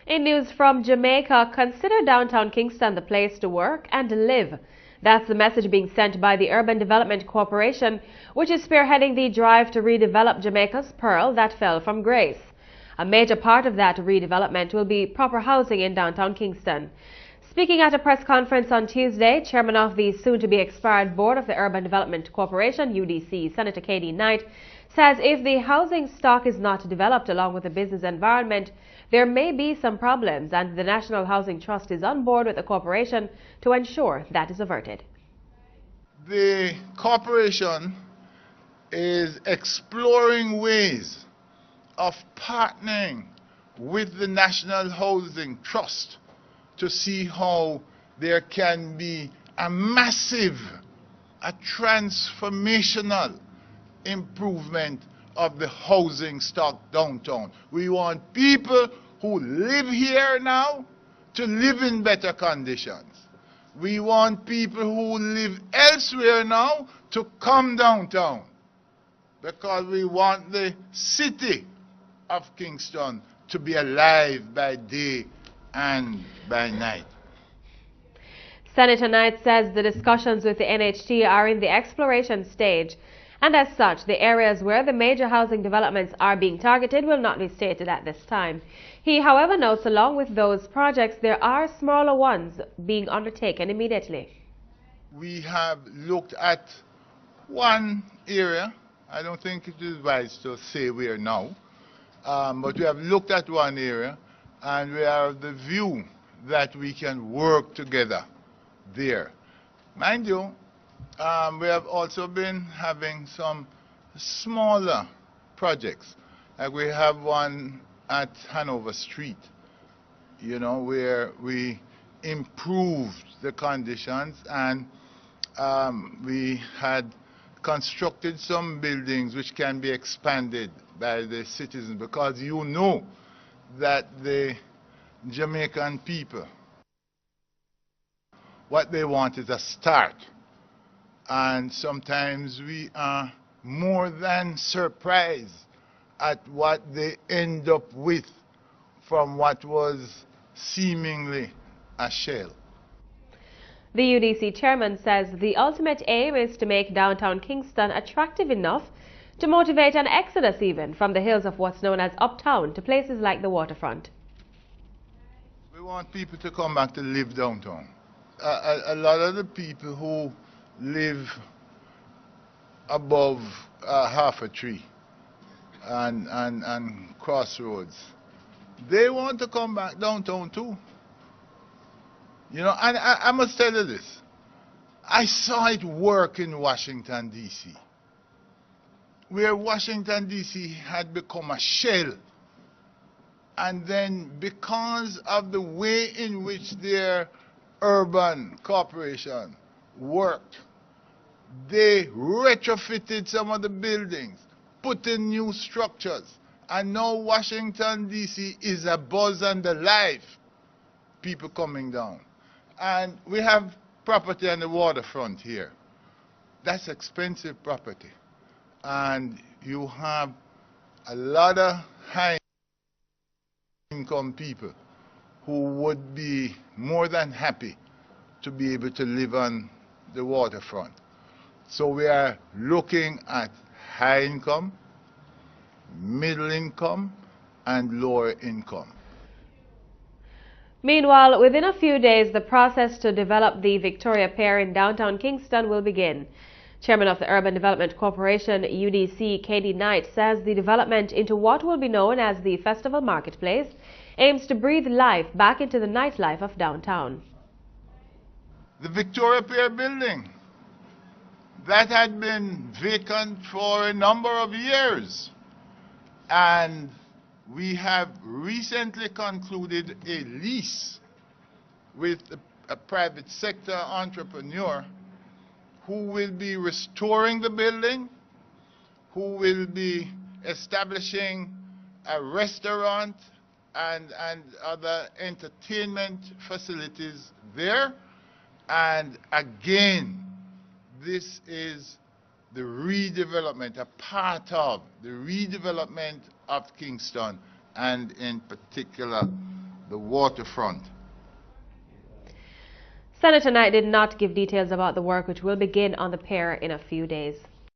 In news from Jamaica, consider downtown Kingston the place to work and live. That's the message being sent by the Urban Development Corporation, which is spearheading the drive to redevelop Jamaica's pearl that fell from grace. A major part of that redevelopment will be proper housing in downtown Kingston. Speaking at a press conference on Tuesday, chairman of the soon-to-be expired board of the Urban Development Corporation, UDC, Senator Candice Ming, says if the housing stock is not developed along with the business environment, there may be some problems, and the National Housing Trust is on board with the corporation to ensure that is averted. The corporation is exploring ways of partnering with the National Housing Trust to see how there can be a massive, a transformational improvement of the housing stock downtown. We want people who live here now to live in better conditions. We want people who live elsewhere now to come downtown, because we want the city of Kingston to be alive by day and by night. Senator Knight says the discussions with the NHT are in the exploration stage, and as such, the areas where the major housing developments are being targeted will not be stated at this time. He, however, notes along with those projects, there are smaller ones being undertaken immediately. We have looked at one area. I don't think it is wise to say where now, but we have looked at one area, and we are of the view that we can work together there. Mind you, we have also been having some smaller projects. Like we have one at Hanover Street, you know, where we improved the conditions, and we had constructed some buildings which can be expanded by the citizens, because you know that the Jamaican people, what they want is a start. And sometimes we are more than surprised at what they end up with from what was seemingly a shell. The UDC chairman says the ultimate aim is to make downtown Kingston attractive enough to motivate an exodus even from the hills of what's known as uptown to places like the waterfront. We want people to come back to live downtown. A lot of the people who live above half a tree and crossroads, they want to come back downtown too. You know, and I must tell you this. I saw it work in Washington, D.C., where Washington, D.C. had become a shell. And then because of the way in which their urban corporation worked, they retrofitted some of the buildings, put in new structures, and now Washington, D.C. is a buzz and alive, people coming down. And we have property on the waterfront here. That's expensive property. And you have a lot of high-income people who would be more than happy to be able to live on the waterfront. So we are looking at high income, middle income, and lower income. Meanwhile, within a few days, the process to develop the Victoria Pier in downtown Kingston will begin. Chairman of the Urban Development Corporation, UDC, Candice Ming, says the development into what will be known as the Festival Marketplace aims to breathe life back into the nightlife of downtown. The Victoria Pier building, that had been vacant for a number of years, and we have recently concluded a lease with a private sector entrepreneur who will be restoring the building, who will be establishing a restaurant and other entertainment facilities there. And again, this is the redevelopment, a part of the redevelopment of Kingston, and in particular the waterfront. Senator Knight did not give details about the work, which will begin on the pier in a few days.